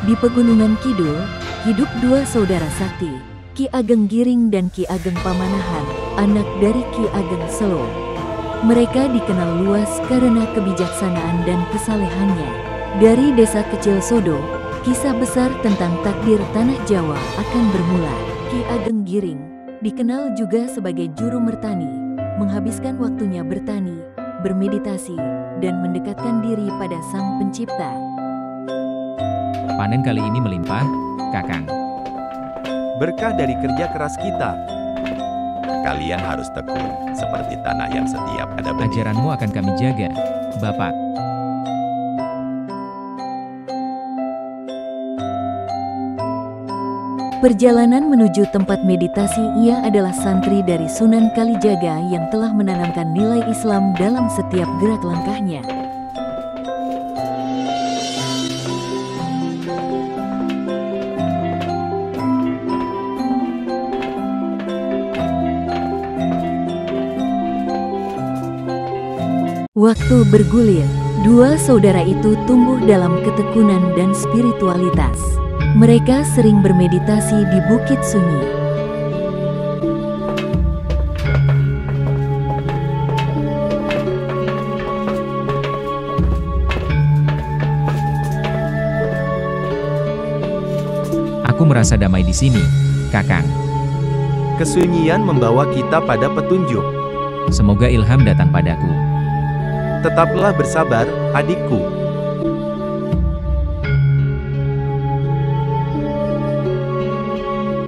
Di Pegunungan Kidul, hidup dua saudara sakti, Ki Ageng Giring dan Ki Ageng Pamanahan, anak dari Ki Ageng Selo. Mereka dikenal luas karena kebijaksanaan dan kesalehannya. Dari desa kecil Sodo, kisah besar tentang takdir tanah Jawa akan bermula. Ki Ageng Giring dikenal juga sebagai juru mertani, menghabiskan waktunya bertani, bermeditasi, dan mendekatkan diri pada Sang Pencipta. Panen kali ini melimpah, Kakang. Berkah dari kerja keras kita. Kalian harus tekun, seperti tanah yang setiap ada benih. Ajaranmu akan kami jaga, Bapak. Perjalanan menuju tempat meditasi ia adalah santri dari Sunan Kalijaga yang telah menanamkan nilai Islam dalam setiap gerak langkahnya. Waktu bergulir, dua saudara itu tumbuh dalam ketekunan dan spiritualitas. Mereka sering bermeditasi di Bukit Sunyi. Aku merasa damai di sini, Kakang. Kesunyian membawa kita pada petunjuk. Semoga ilham datang padaku. Tetaplah bersabar, adikku.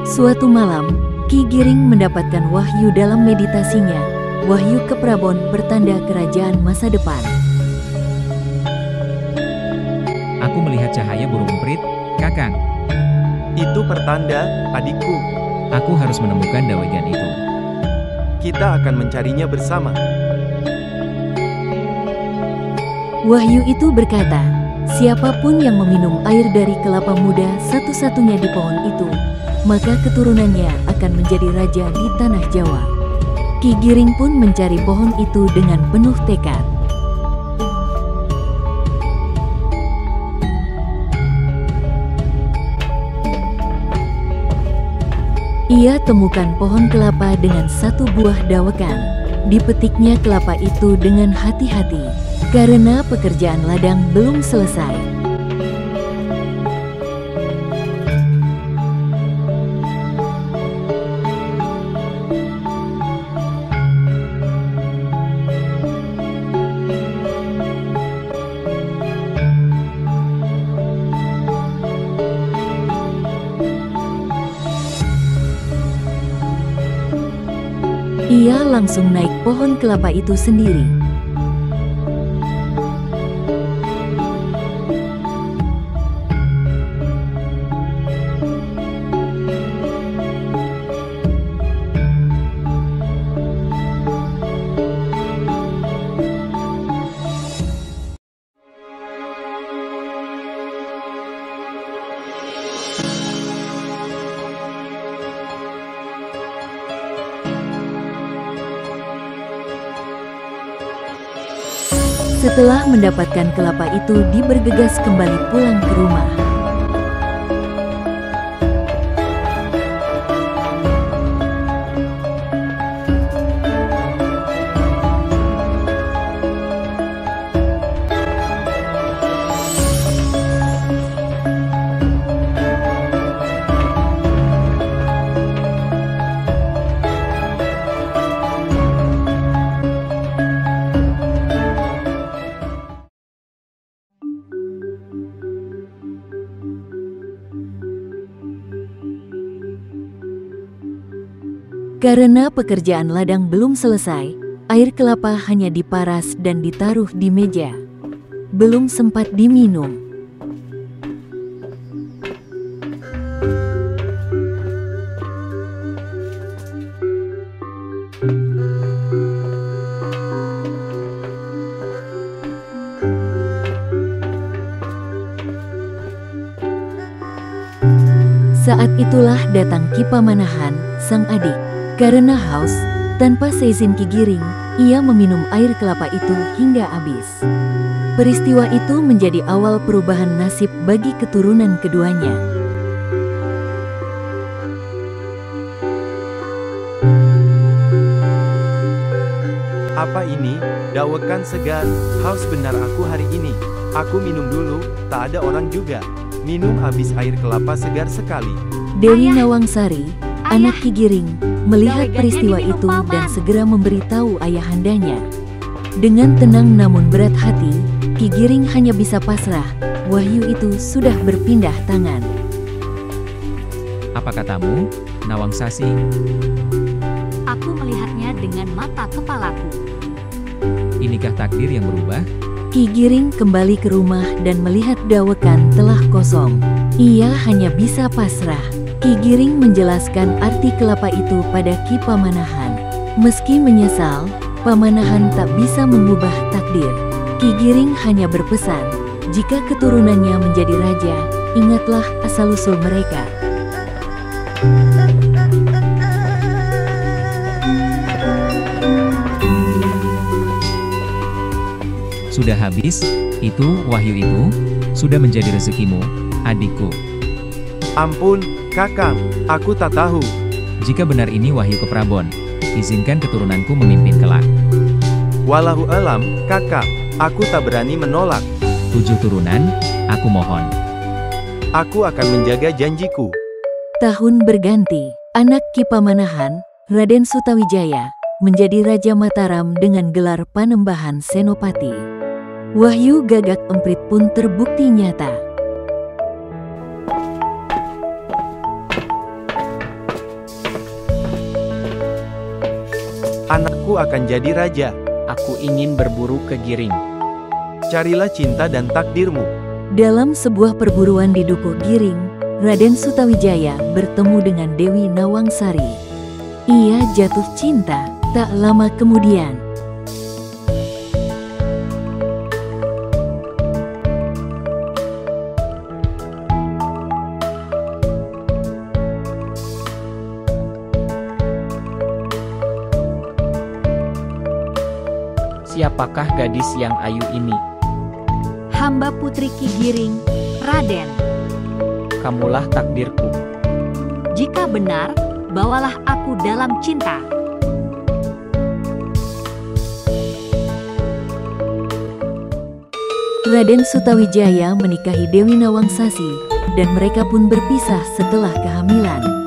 Suatu malam, Ki Giring mendapatkan wahyu dalam meditasinya. Wahyu ke Prabon pertanda kerajaan masa depan. Aku melihat cahaya burung emprit, Kakang. Itu pertanda, adikku. Aku harus menemukan dawegan itu. Kita akan mencarinya bersama. Wahyu itu berkata, siapapun yang meminum air dari kelapa muda satu-satunya di pohon itu, maka keturunannya akan menjadi raja di tanah Jawa. Ki Giring pun mencari pohon itu dengan penuh tekad. Ia temukan pohon kelapa dengan satu buah dawekan. Dipetiknya kelapa itu dengan hati-hati, karena pekerjaan ladang belum selesai. Ia langsung naik pohon kelapa itu sendiri. Setelah mendapatkan kelapa itu, dia bergegas kembali pulang ke rumah. Karena pekerjaan ladang belum selesai, air kelapa hanya diparas dan ditaruh di meja. Belum sempat diminum. Saat itulah datang Ki Pamanahan, sang adik. Karena haus, tanpa seizin Ki Giring, ia meminum air kelapa itu hingga habis. Peristiwa itu menjadi awal perubahan nasib bagi keturunan keduanya. Apa ini? Dawekan segar. Haus benar aku hari ini. Aku minum dulu, tak ada orang juga. Minum habis air kelapa segar sekali. Dewi Nawangsari, anak Ki Giring, melihat peristiwa itu dan segera memberitahu ayahandanya. Dengan tenang namun berat hati, Ki Giring hanya bisa pasrah. Wahyu itu sudah berpindah tangan. Apa katamu, Nawangsasi? Aku melihatnya dengan mata kepalaku. Inikah takdir yang berubah? Ki Giring kembali ke rumah dan melihat dawekan telah kosong. Ia hanya bisa pasrah. Ki Giring menjelaskan arti kelapa itu pada Ki Pamanahan. Meski menyesal, Pamanahan tak bisa mengubah takdir. Ki Giring hanya berpesan, jika keturunannya menjadi raja, ingatlah asal-usul mereka. Sudah habis, wahyu itu, sudah menjadi rezekimu, adikku. Ampun, Kakang, aku tak tahu. Jika benar ini wahyu ke Prabon, izinkan keturunanku memimpin kelak. Walahu alam, Kakang, aku tak berani menolak. 7 turunan, aku mohon. Aku akan menjaga janjiku. Tahun berganti, anak Ki Pamanahan, Raden Sutawijaya, menjadi Raja Mataram dengan gelar Panembahan Senopati. Wahyu Gagak Emprit pun terbukti nyata. Anakku akan jadi raja. Aku ingin berburu ke Giring. Carilah cinta dan takdirmu. Dalam sebuah perburuan di Dukuh Giring, Raden Sutawijaya bertemu dengan Dewi Nawangsari. Ia jatuh cinta, tak lama kemudian. Siapakah gadis yang ayu ini? Hamba putri Ki Giring, Raden. Kamulah takdirku. Jika benar, bawalah aku dalam cinta. Raden Sutawijaya menikahi Dewi Nawangsasi, dan mereka pun berpisah setelah kehamilan.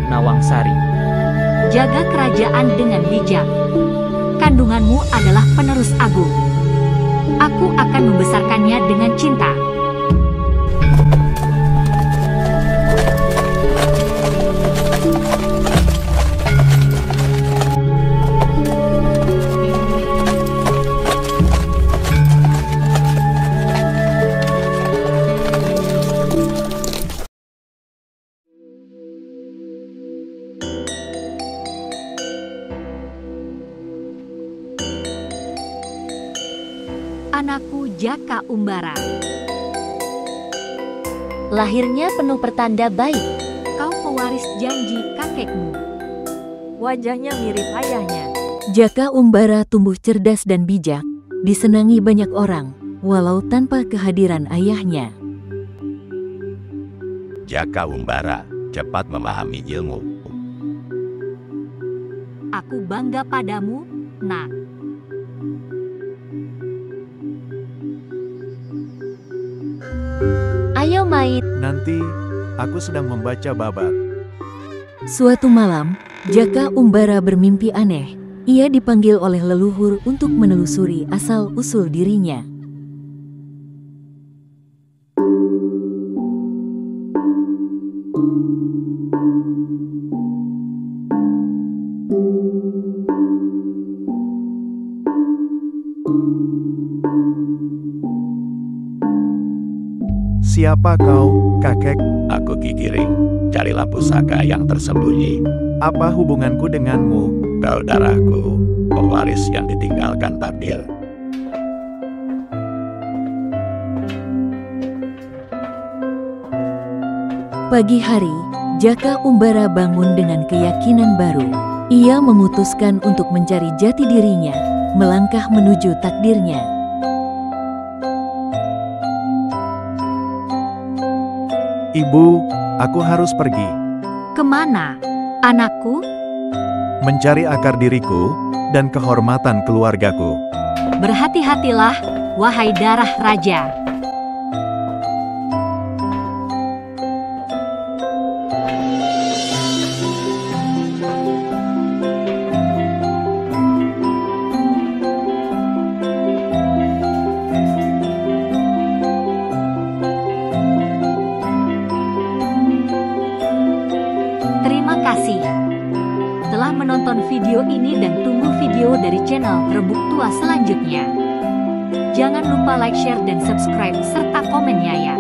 Nawangsari. Jaga kerajaan dengan bijak. Kandunganmu adalah penerus agung. Aku akan membesarkannya dengan cinta. Anakku Jaka Umbara. Lahirnya penuh pertanda baik. Kau pewaris janji kakekmu. Wajahnya mirip ayahnya. Jaka Umbara tumbuh cerdas dan bijak, disenangi banyak orang, walau tanpa kehadiran ayahnya. Jaka Umbara cepat memahami ilmu. Aku bangga padamu, Nak. Ayo main. Nanti, aku sedang membaca babat. Suatu malam, Jaka Umbara bermimpi aneh. Ia dipanggil oleh leluhur untuk menelusuri asal-usul dirinya. Siapa kau, kakek? Aku Ki Giring, carilah pusaka yang tersembunyi. Apa hubunganku denganmu? Kau darahku, pewaris yang ditinggalkan takdir. Pagi hari, Jaka Umbara bangun dengan keyakinan baru. Ia memutuskan untuk mencari jati dirinya, melangkah menuju takdirnya. Ibu, aku harus pergi. Kemana, anakku? Mencari akar diriku dan kehormatan keluargaku. Berhati-hatilah, wahai darah raja. Terima kasih telah menonton video ini dan tunggu video dari channel Rembuk Tua selanjutnya. Jangan lupa like, share, dan subscribe serta komennya ya.